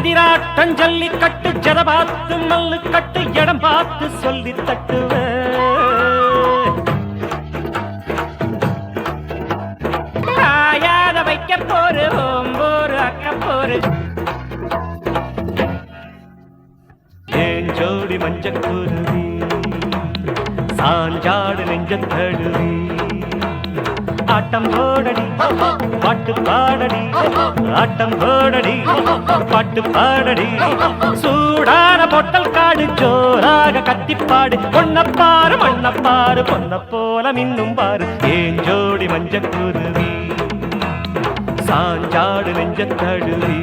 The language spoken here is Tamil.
அதிராட்டம் ஜல்லி கட்டு ஜத பார்த்து மல்லு கட்டு இடம் பார்த்து சொல்லி தட்டுவ ஆயாத வைக்க போரு ஓம்போரு அக்க போரு ஏன் ஜோடி மஞ்சக்குருவி சாஞ்சாடு நெஞ்ச தடுவி ஆட்டம் போடடி பாட்டு பாடடி ஆட்டம் போடடி பாட்டு பாடடி சூடான பொட்டல் காடு ஜோராக கத்திப்பாடு பொன்னப்பாரு மண்ணப்பாரு பொன்ன போல மின்னும் பாரு ஏன் ஜோடி மஞ்சக்குருவி சாஞ்சாடு நெஞ்ச தடுவி